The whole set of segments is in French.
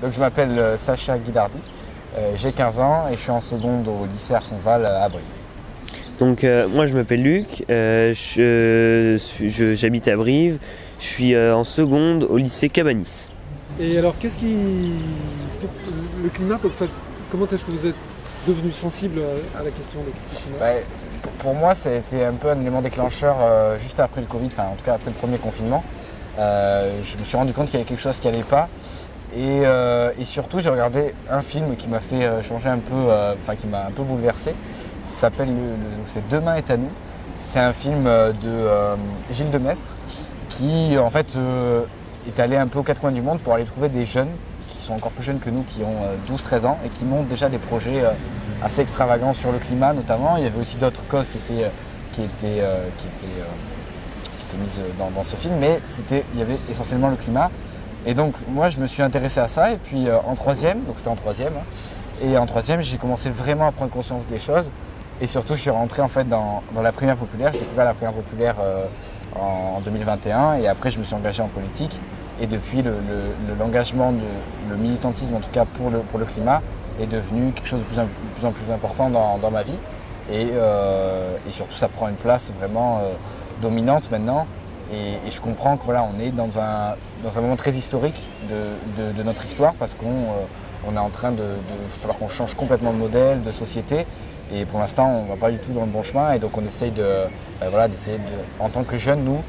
Donc je m'appelle Sacha Guidardi, j'ai 15 ans et je suis en seconde au lycée Arsonval à Brive. Donc moi je m'appelle Luc, j'habite à Brive, je suis en seconde au lycée Cabanis. Et alors le climat, comment est-ce que vous êtes devenu sensible à la question du climat? Pour moi ça a été un peu un élément déclencheur juste après le Covid, enfin en tout cas après le premier confinement. Je me suis rendu compte qu'il y avait quelque chose qui n'allait pas. Et surtout, j'ai regardé un film qui m'a fait changer un peu, qui m'a un peu bouleversé. Ça s'appelle c'est Demain est à nous. C'est un film de Gilles Demestre qui en fait est allé un peu aux quatre coins du monde pour aller trouver des jeunes qui sont encore plus jeunes que nous, qui ont 12-13 ans et qui montent déjà des projets assez extravagants sur le climat notamment. Il y avait aussi d'autres causes qui étaient mises dans ce film, mais il y avait essentiellement le climat. Et donc moi je me suis intéressé à ça et puis en troisième, donc c'était en troisième, et en troisième j'ai commencé vraiment à prendre conscience des choses et surtout je suis rentré en fait dans la primaire populaire, j'ai découvert la primaire populaire en 2021 et après je me suis engagé en politique et depuis l'engagement, le militantisme en tout cas pour le climat est devenu quelque chose de plus en plus important dans ma vie et surtout ça prend une place vraiment dominante maintenant. Et je comprends que voilà, on est dans un moment très historique de notre histoire parce qu'on est en train de falloir qu'on change complètement de modèle, de société. Et pour l'instant, on ne va pas du tout dans le bon chemin. Et donc on essaye d'essayer en tant que jeunes, nous,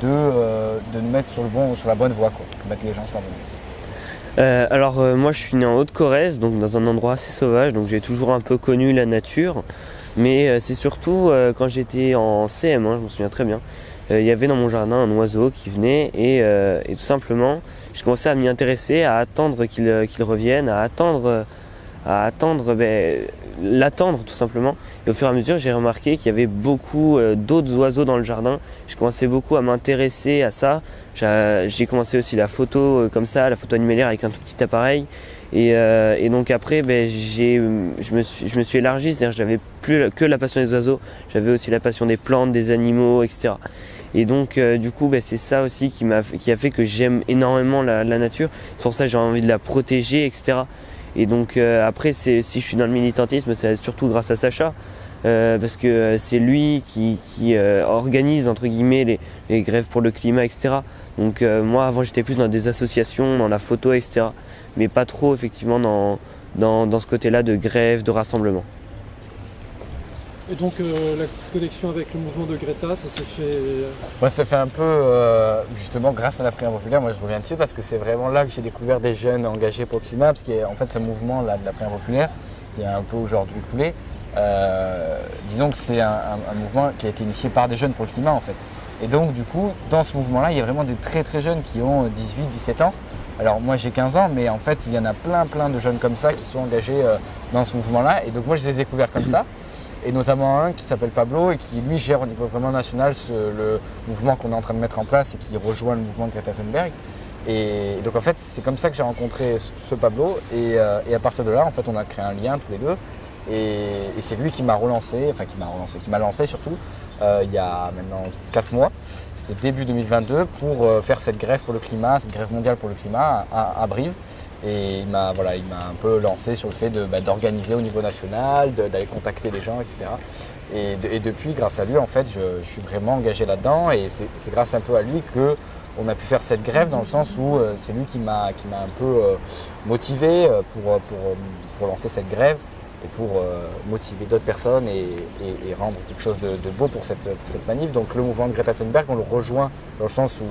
de nous mettre sur la bonne voie, quoi, de mettre les gens sur la bonne voie. Moi je suis né en Haute-Corrèze, donc dans un endroit assez sauvage, donc j'ai toujours un peu connu la nature. Mais c'est surtout quand j'étais en CM1, je me souviens très bien. Il y avait dans mon jardin un oiseau qui venait et tout simplement je commençais à m'y intéresser, à attendre qu'il revienne, l'attendre tout simplement. Et au fur et à mesure j'ai remarqué qu'il y avait beaucoup d'autres oiseaux dans le jardin. Je commençais beaucoup à m'intéresser à ça. J'ai commencé aussi la photo comme ça, la photo animalière avec un tout petit appareil. Et donc après je me suis élargi, c'est-à-dire que j'avais plus que la passion des oiseaux, j'avais aussi la passion des plantes, des animaux, etc. Et donc du coup c'est ça aussi qui a fait que j'aime énormément la nature. C'est pour ça que j'ai envie de la protéger, etc. Et donc après si je suis dans le militantisme, c'est surtout grâce à Sacha. Parce que c'est lui qui organise entre guillemets les grèves pour le climat, etc. Donc moi avant j'étais plus dans des associations, dans la photo, etc. Mais pas trop effectivement dans ce côté-là de grève, de rassemblement. Et donc la connexion avec le mouvement de Greta, ça s'est fait... Ça fait un peu justement grâce à la primaire populaire, moi je reviens dessus parce que c'est vraiment là que j'ai découvert des jeunes engagés pour le climat, parce qu'il y a en fait ce mouvement là de la primaire populaire qui est un peu aujourd'hui coulé. Disons que c'est un mouvement qui a été initié par des jeunes pour le climat en fait. Et donc du coup, dans ce mouvement-là, il y a vraiment des très très jeunes qui ont 18-17 ans. Alors moi j'ai 15 ans, mais en fait il y en a plein de jeunes comme ça qui sont engagés dans ce mouvement-là. Et donc moi je les ai découverts comme ça. Et notamment un qui s'appelle Pablo et qui lui gère au niveau vraiment national le mouvement qu'on est en train de mettre en place et qui rejoint le mouvement de Greta Thunberg. Et donc en fait c'est comme ça que j'ai rencontré ce Pablo et à partir de là en fait on a créé un lien tous les deux. Et c'est lui qui m'a relancé, qui m'a lancé surtout il y a maintenant 4 mois, c'était début 2022, pour faire cette grève pour le climat, cette grève mondiale pour le climat à Brive. Et il m'a un peu lancé sur le fait d'organiser au niveau national, d'aller contacter des gens, etc. Et depuis, grâce à lui, en fait, je suis vraiment engagé là-dedans et c'est grâce un peu à lui qu'on a pu faire cette grève dans le sens où c'est lui qui m'a un peu motivé pour lancer cette grève et pour motiver d'autres personnes et rendre quelque chose de beau pour cette manif. Donc le mouvement de Greta Thunberg, on le rejoint dans le sens où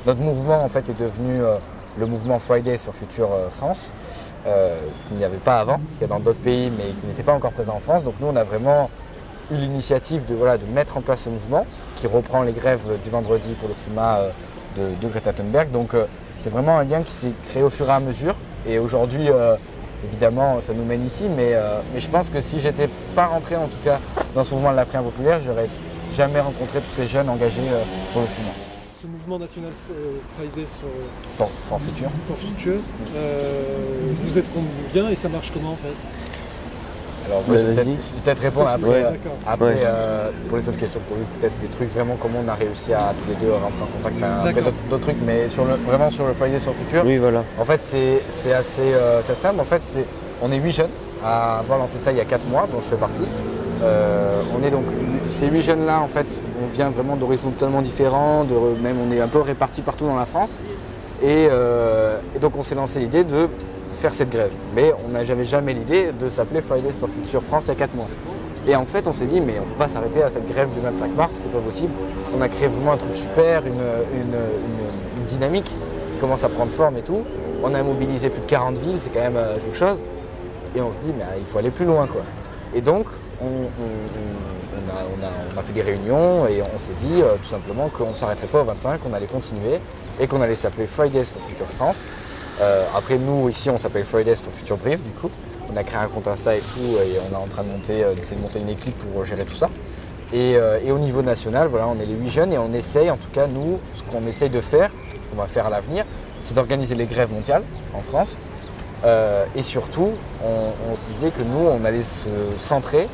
notre mouvement en fait est devenu le mouvement Fridays for Future France, ce qu'il n'y avait pas avant, ce qu'il y a dans d'autres pays mais qui n'était pas encore présent en France. Donc nous on a vraiment eu l'initiative de mettre en place ce mouvement qui reprend les grèves du vendredi pour le climat de Greta Thunberg. Donc c'est vraiment un lien qui s'est créé au fur et à mesure et aujourd'hui évidemment ça nous mène ici, mais je pense que si j'étais pas rentré en tout cas dans ce mouvement de la primaire populaire, j'aurais jamais rencontré tous ces jeunes engagés pour le climat. Ce mouvement national Fridays for Future. Vous êtes combien et ça marche comment en fait? Alors moi, je vais Vas-y. peut-être répondre après, Ouais. après Ouais. pour les autres questions pour lui, peut-être des trucs vraiment comment on a réussi à tous les deux rentrer en contact, enfin après D'accord. d'autres trucs, mais vraiment sur le Fridays for Future, Oui, voilà. en fait c'est assez simple, en fait on est 8 jeunes à avoir lancé ça il y a 4 mois, dont je fais partie. On est donc ces 8 jeunes là, en fait on vient vraiment d'horizons totalement différents, même on est un peu répartis partout dans la France, et donc on s'est lancé l'idée de faire cette grève. Mais on n'avait jamais l'idée de s'appeler Fridays for Future France il y a 4 mois. Et en fait, on s'est dit, mais on ne peut pas s'arrêter à cette grève du 25 mars, c'est pas possible. On a créé vraiment un truc super, une dynamique qui commence à prendre forme et tout. On a mobilisé plus de 40 villes, c'est quand même quelque chose. Et on se dit, mais il faut aller plus loin, quoi. Et donc, on a fait des réunions et on s'est dit tout simplement qu'on ne s'arrêterait pas au 25, qu'on allait continuer et qu'on allait s'appeler Fridays for Future France. Après nous ici on s'appelle Fridays for Future Brief du coup. On a créé un compte Insta et tout et on est en train d'essayer de monter une équipe pour gérer tout ça. Et au niveau national, voilà, on est les 8 jeunes et on essaye, en tout cas nous, ce qu'on essaye de faire, ce qu'on va faire à l'avenir, c'est d'organiser les grèves mondiales en France. Et surtout, on se disait que nous, on allait se centrer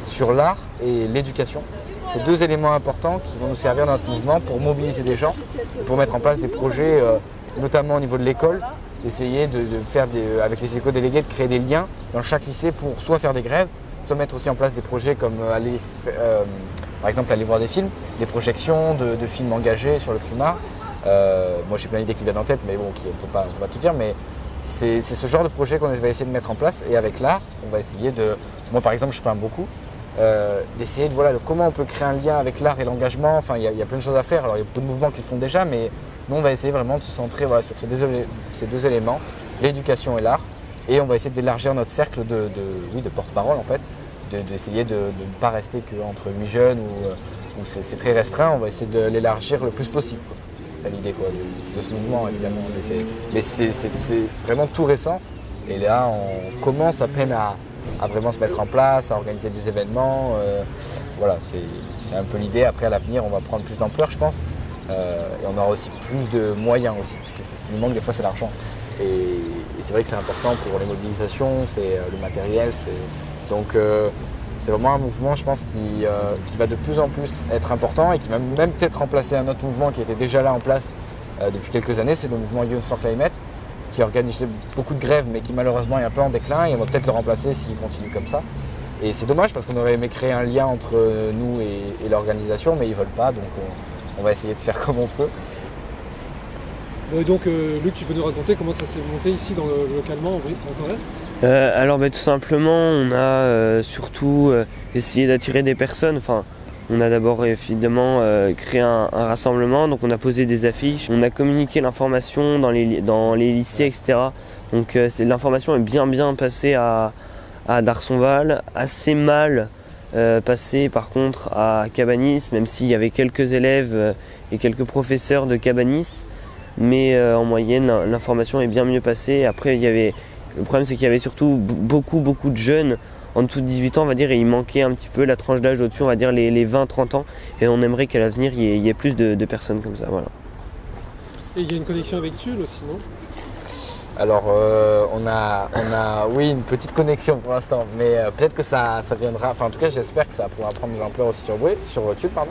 sur l'art et l'éducation. C'est 2 éléments importants qui vont nous servir dans notre mouvement pour mobiliser des gens, pour mettre en place des projets, notamment au niveau de l'école, essayer de faire avec les éco-délégués, de créer des liens dans chaque lycée pour soit faire des grèves, soit mettre aussi en place des projets comme par exemple aller voir des films, des projections de films engagés sur le climat. Moi j'ai plein d'idées qui viennent en tête, mais bon, on peut pas tout dire, mais c'est ce genre de projet qu'on va essayer de mettre en place. Et avec l'art, on va essayer moi par exemple je peins beaucoup, d'essayer de comment on peut créer un lien avec l'art et l'engagement. Enfin il y a plein de choses à faire, alors il y a beaucoup de mouvements qui le font déjà, mais nous, on va essayer vraiment de se centrer sur ces 2 éléments, l'éducation et l'art. Et on va essayer d'élargir notre cercle de porte-parole, en fait, d'essayer de ne pas rester qu'entre 8 jeunes où c'est très restreint. On va essayer de l'élargir le plus possible, quoi. C'est ça l'idée de ce mouvement, évidemment. Mais c'est vraiment tout récent. Et là, on commence à peine à vraiment se mettre en place, à organiser des événements. Voilà, c'est un peu l'idée. Après, à l'avenir, on va prendre plus d'ampleur, je pense. Et on aura aussi plus de moyens aussi, parce que c'est ce qui nous manque des fois, c'est l'argent. Et c'est vrai que c'est important pour les mobilisations, c'est le matériel. Donc c'est vraiment un mouvement, je pense, qui va de plus en plus être important et qui va même peut-être remplacer un autre mouvement qui était déjà là en place depuis quelques années, c'est le mouvement Youth for Climate, qui organisait beaucoup de grèves, mais qui malheureusement est un peu en déclin, et on va peut-être le remplacer s'il continue comme ça. Et c'est dommage parce qu'on aurait aimé créer un lien entre nous et l'organisation, mais ils ne veulent pas, donc on va essayer de faire comme on peut. Et donc Luc, tu peux nous raconter comment ça s'est monté ici localement en Corrèze? Alors tout simplement, on a surtout essayé d'attirer des personnes. Enfin, on a d'abord évidemment créé un rassemblement, donc on a posé des affiches, on a communiqué l'information dans les lycées, etc. Donc l'information est bien passée à Darsonval, assez mal passée par contre à Cabanis, même s'il y avait quelques élèves et quelques professeurs de Cabanis, mais en moyenne l'information est bien mieux passée. Après le problème c'est qu'il y avait surtout beaucoup de jeunes en dessous de 18 ans, on va dire, et il manquait un petit peu la tranche d'âge au-dessus, on va dire les 20-30 ans, et on aimerait qu'à l'avenir il y ait plus de personnes comme ça, voilà. Et il y a une connexion avec Tulle aussi, non? Alors on a oui une petite connexion pour l'instant, mais peut-être que ça viendra, enfin en tout cas j'espère que ça pourra prendre de l'ampleur aussi sur Tulle, pardon.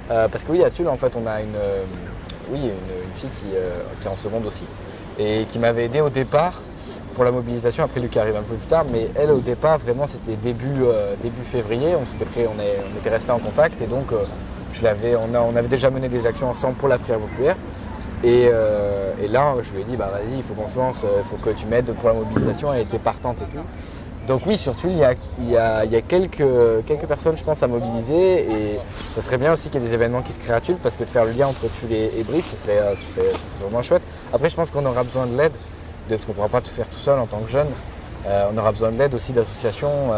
Parce que oui, à Tulle en fait on a une fille qui est en seconde aussi, et qui m'avait aidé au départ pour la mobilisation. Après Luc arrive un peu plus tard, mais elle au départ vraiment c'était début février, on était restés en contact, et donc on avait déjà mené des actions ensemble pour la prière populaire. Et là je lui ai dit vas-y, il faut qu'on se lance, il faut que tu m'aides pour la mobilisation. Elle était partante et tout. Donc oui, sur Tulle il y a quelques personnes je pense à mobiliser, et ça serait bien aussi qu'il y ait des événements qui se créent à Tulle, parce que de faire le lien entre Tulle et Brive, ça serait vraiment chouette. Après je pense qu'on aura besoin de l'aide, parce qu'on ne pourra pas tout faire tout seul en tant que jeune. On aura besoin de l'aide aussi d'associations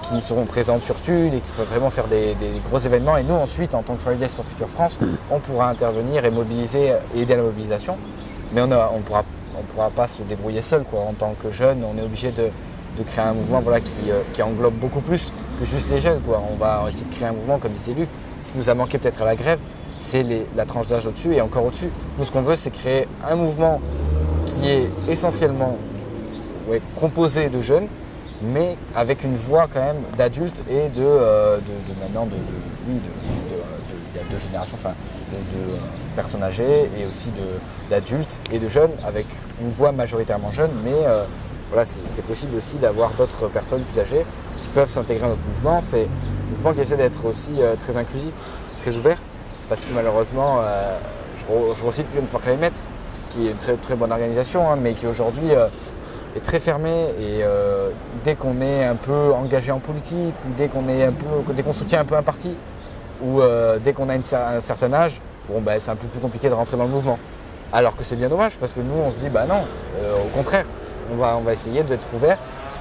qui seront présentes sur Tulle et qui peuvent vraiment faire des gros événements. Et nous ensuite, en tant que Fridays for Future France, on pourra intervenir et mobiliser et aider à la mobilisation. Mais on pourra pas se débrouiller seul, quoi. En tant que jeune, on est obligé de créer un mouvement qui englobe beaucoup plus que juste les jeunes, quoi. On va essayer de créer un mouvement, comme disait Luc. Ce qui nous a manqué peut-être à la grève, c'est la tranche d'âge au-dessus et encore au-dessus. Nous, ce qu'on veut, c'est créer un mouvement qui est essentiellement composé de jeunes, mais avec une voix quand même d'adulte et maintenant il y a deux générations, enfin de personnes âgées et aussi d'adultes et de jeunes avec une voix majoritairement jeune, mais voilà, c'est possible aussi d'avoir d'autres personnes plus âgées qui peuvent s'intégrer à notre mouvement. C'est un mouvement qui essaie d'être aussi très inclusif, très ouvert, parce que malheureusement, je recite Young for Climate, qui est une très, très bonne organisation, hein, mais qui aujourd'hui est très fermée et dès qu'on est un peu engagé en politique, ou dès qu'on soutient un peu un parti, ou dès qu'on a un certain âge, c'est un peu plus compliqué de rentrer dans le mouvement. Alors que c'est bien dommage, parce que nous on se dit non, au contraire, on va essayer d'être ouvert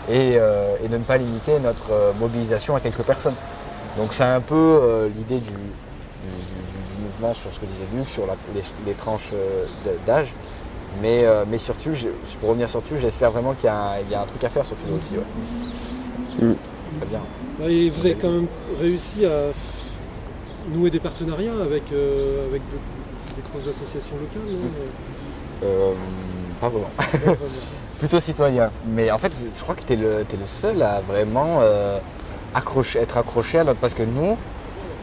et de ne pas limiter notre mobilisation à quelques personnes. Donc c'est un peu l'idée du mouvement sur ce que disait Luc, sur les tranches d'âge. Mais surtout, pour revenir sur tout, j'espère vraiment qu'il y a un truc à faire sur tout aussi. Ouais. Ce serait bien. Et vous avez quand même réussi à nouer des partenariats avec des grosses associations locales, non Pas vraiment. Plutôt citoyen. Mais en fait, je crois que t'es le seul à vraiment être accroché à notre... Parce que nous,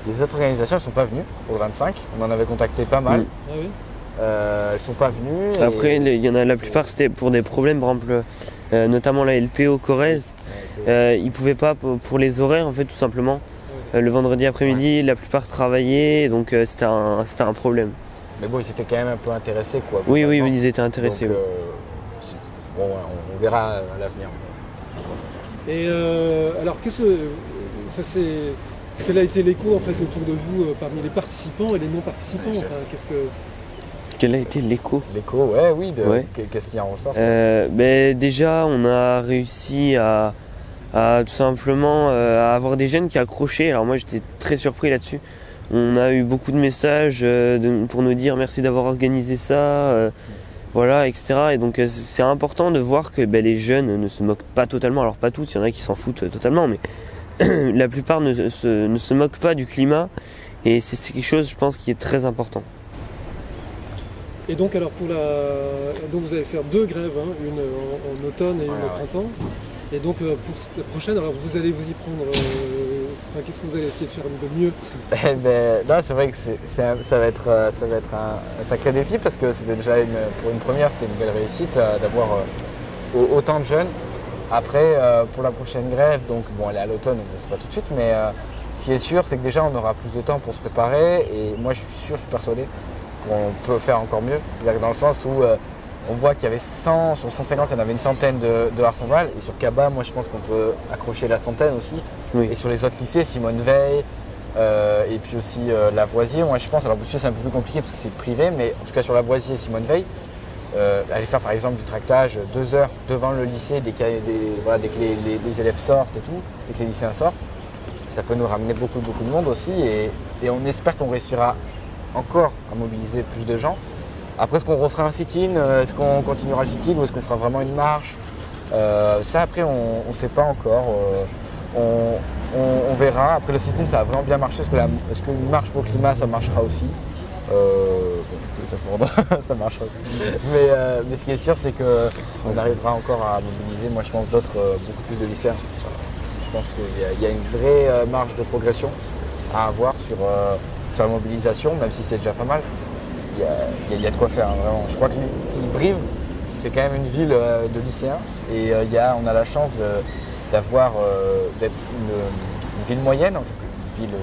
les autres organisations, elles ne sont pas venues pour le 25. On en avait contacté pas mal. Ah oui. Elles ne sont pas venues. Après, il y en a la plupart, c'était pour des problèmes, par exemple, notamment la LPO Corrèze. Ils ne pouvaient pas pour les horaires, en fait, tout simplement. Le vendredi après-midi, la plupart travaillaient, donc c'était un problème. Mais bon, ils étaient quand même un peu intéressés, quoi. Oui, ils étaient intéressés. Donc, on verra à l'avenir. Et alors, quel a été l'écho en fait autour de vous parmi les participants et les non-participants? Quel a été l'écho? L'écho, oui. Qu'est-ce qui en ressort? Déjà, on a réussi à tout simplement à avoir des jeunes qui accrochaient. Alors moi, j'étais très surpris là-dessus. On a eu beaucoup de messages pour nous dire merci d'avoir organisé ça, voilà, etc. Et donc c'est important de voir que les jeunes ne se moquent pas totalement. Alors pas tous, il y en a qui s'en foutent totalement, mais la plupart ne se moquent pas du climat. Et c'est quelque chose, je pense, qui est très important. Et donc alors donc vous allez faire 2 grèves, hein, une en automne et une au printemps. Et donc pour la prochaine, alors vous allez vous y prendre. Qu'est-ce que vous allez essayer de faire de mieux? Là, c'est vrai que ça va être un sacré défi, parce que c'était déjà pour une première, c'était une belle réussite d'avoir autant de jeunes. Après, pour la prochaine grève, donc elle est à l'automne, donc c'est pas tout de suite, mais ce qui est sûr, c'est que déjà on aura plus de temps pour se préparer. Et moi, je suis persuadé qu'on peut faire encore mieux. C'est-à-dire dans le sens où on voit qu'il y avait 100, sur 150, il y en avait une centaine de Arsonval. Et sur Kaba, moi je pense qu'on peut accrocher la centaine aussi. Oui. Et sur les autres lycées, Simone Veil, et puis aussi Lavoisier, moi je pense, alors c'est un peu plus compliqué parce que c'est privé, mais en tout cas sur Lavoisier et Simone Veil, aller faire par exemple du tractage 2 heures devant le lycée dès que les élèves sortent et tout, dès que les lycéens sortent, ça peut nous ramener beaucoup de monde aussi, et on espère qu'on réussira encore à mobiliser plus de gens. Après, est-ce qu'on refera un sit-in, est-ce qu'on continuera le sit-in ou est-ce qu'on fera vraiment une marche? Ça après on ne sait pas encore, on verra. Après le sit-in ça a vraiment bien marché, est-ce qu'une marche pour le climat ça marchera aussi? Ça marchera aussi. Mais ce qui est sûr, c'est qu'on arrivera encore à mobiliser, moi je pense, beaucoup plus de lycéens. Je pense qu'il y a une vraie marge de progression à avoir sur la mobilisation, même si c'était déjà pas mal. Il y a de quoi faire, hein, vraiment. Je crois que Brive, c'est quand même une ville de lycéens, et on a la chance d'être une ville moyenne, une ville de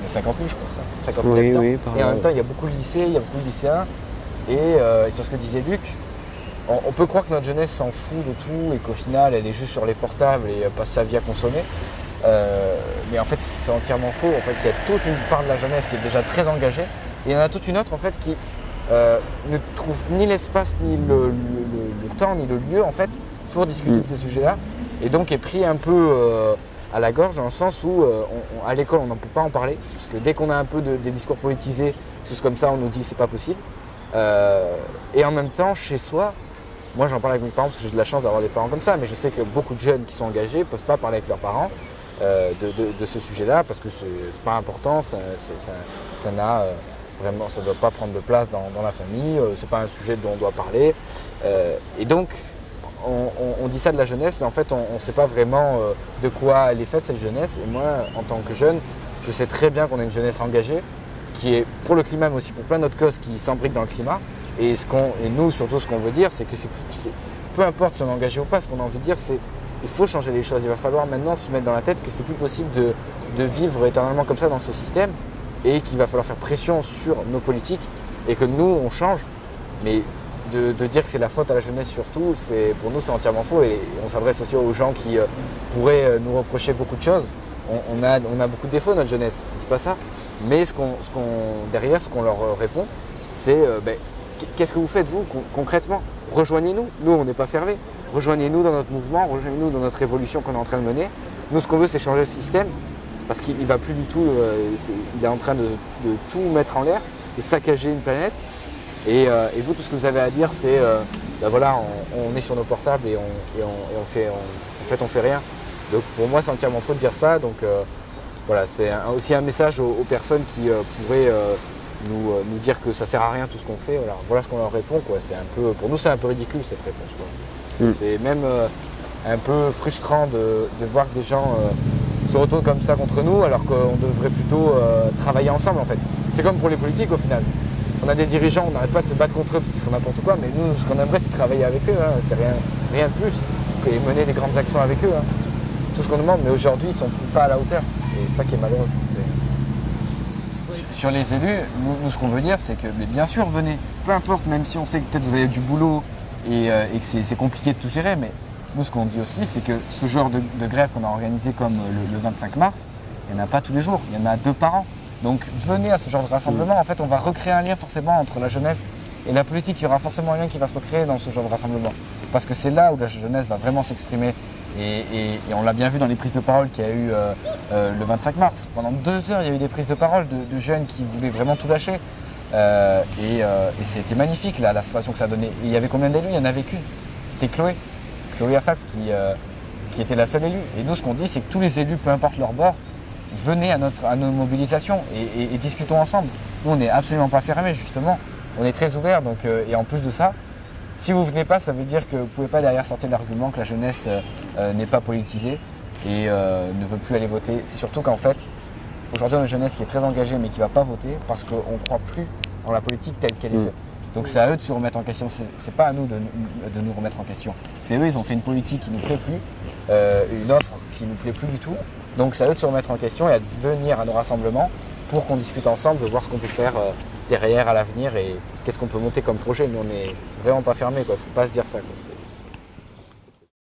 50 000, je crois, 50 000 habitants. Oui, et en même temps, il y a beaucoup de lycées, il y a beaucoup de lycéens. Et sur ce que disait Luc, on peut croire que notre jeunesse s'en fout de tout et qu'au final, elle est juste sur les portables et passe sa vie à consommer. Mais en fait, c'est entièrement faux. En fait, il y a toute une part de la jeunesse qui est déjà très engagée. Et il y en a toute une autre en fait qui ne trouve ni l'espace, ni le temps, ni le lieu en fait pour discuter de ces sujets-là. Et donc est pris un peu à la gorge, dans le sens où à l'école on n'en peut pas en parler, parce que dès qu'on a un peu des discours politisés, choses comme ça, on nous dit c'est pas possible. Et en même temps, chez soi, moi j'en parle avec mes parents parce que j'ai de la chance d'avoir des parents comme ça, mais je sais que beaucoup de jeunes qui sont engagés ne peuvent pas parler avec leurs parents de ce sujet-là, parce que c'est pas important, ça ne doit pas prendre de place dans la famille, c'est pas un sujet dont on doit parler. Et donc, on dit ça de la jeunesse, mais en fait on ne sait pas vraiment de quoi elle est faite cette jeunesse. Et moi, en tant que jeune, je sais très bien qu'on a une jeunesse engagée, qui est pour le climat, mais aussi pour plein d'autres causes qui s'imbriquent dans le climat. Et nous, surtout, ce qu'on veut dire, c'est que peu importe si on est engagé ou pas, ce qu'on a envie de dire, c'est qu'il faut changer les choses. Il va falloir maintenant se mettre dans la tête que c'est plus possible de vivre éternellement comme ça dans ce système, et qu'il va falloir faire pression sur nos politiques et que nous, on change. Mais de dire que c'est la faute à la jeunesse surtout, pour nous c'est entièrement faux, et on s'adresse aussi aux gens qui pourraient nous reprocher beaucoup de choses. On a beaucoup de défauts notre jeunesse, on ne dit pas ça, mais derrière ce qu'on leur répond, c'est qu'est-ce que vous faites vous concrètement? Rejoignez-nous, nous on n'est pas fermés, rejoignez-nous dans notre mouvement, rejoignez-nous dans notre révolution qu'on est en train de mener. Nous ce qu'on veut c'est changer le système, parce qu'il ne va plus du tout, il est en train de tout mettre en l'air, de saccager une planète. Et vous, tout ce que vous avez à dire, c'est voilà, on est sur nos portables et on fait rien. Donc pour moi, c'est entièrement faux de dire ça. Donc voilà, c'est aussi un message aux personnes qui pourraient nous dire que ça sert à rien tout ce qu'on fait. Voilà ce qu'on leur répond, quoi. Pour nous, c'est un peu ridicule cette réponse, quoi. C'est même un peu frustrant de voir que des gens se retournent comme ça contre nous, alors qu'on devrait plutôt travailler ensemble, en fait. C'est comme pour les politiques, au final. On a des dirigeants, on n'arrête pas de se battre contre eux parce qu'ils font n'importe quoi, mais nous, ce qu'on aimerait, c'est travailler avec eux, hein. C'est rien de plus, et mener des grandes actions avec eux, hein. C'est tout ce qu'on demande, mais aujourd'hui, ils ne sont pas à la hauteur, et c'est ça qui est malheureux. Sur les élus, nous ce qu'on veut dire, c'est que, mais bien sûr, venez, peu importe, même si on sait que peut-être vous avez du boulot et que c'est compliqué de tout gérer, mais nous, ce qu'on dit aussi, c'est que ce genre de grève qu'on a organisé comme le 25 mars, il n'y en a pas tous les jours, il y en a 2 par an. Donc venez à ce genre de rassemblement, en fait on va recréer un lien forcément entre la jeunesse et la politique. Il y aura forcément un lien qui va se recréer dans ce genre de rassemblement. Parce que c'est là où la jeunesse va vraiment s'exprimer. Et on l'a bien vu dans les prises de parole qu'il y a eu le 25 mars. Pendant 2 heures, il y a eu des prises de parole de jeunes qui voulaient vraiment tout lâcher. Et c'était magnifique là, la sensation que ça donnait. Et il y avait combien d'élus? Il n'y en avait qu'une. C'était Chloé Assaf qui était la seule élue. Et nous ce qu'on dit, c'est que tous les élus, peu importe leur bord, venez à nos mobilisations et discutons ensemble. Nous, on n'est absolument pas fermés, justement. On est très ouverts. Donc, et en plus de ça, si vous ne venez pas, ça veut dire que vous ne pouvez pas derrière sortir l'argument que la jeunesse n'est pas politisée et ne veut plus aller voter. C'est surtout qu'en fait, aujourd'hui, on a une jeunesse qui est très engagée mais qui ne va pas voter parce qu'on ne croit plus en la politique telle qu'elle est faite. Donc c'est à eux de se remettre en question. C'est pas à nous de nous remettre en question. C'est eux, ils ont fait une politique qui ne nous plaît plus, une offre qui ne nous plaît plus du tout. Donc c'est à eux de se remettre en question et à venir à nos rassemblements pour qu'on discute ensemble, de voir ce qu'on peut faire derrière à l'avenir et qu'est-ce qu'on peut monter comme projet. Nous on n'est vraiment pas fermés, quoi. Faut pas se dire ça, quoi.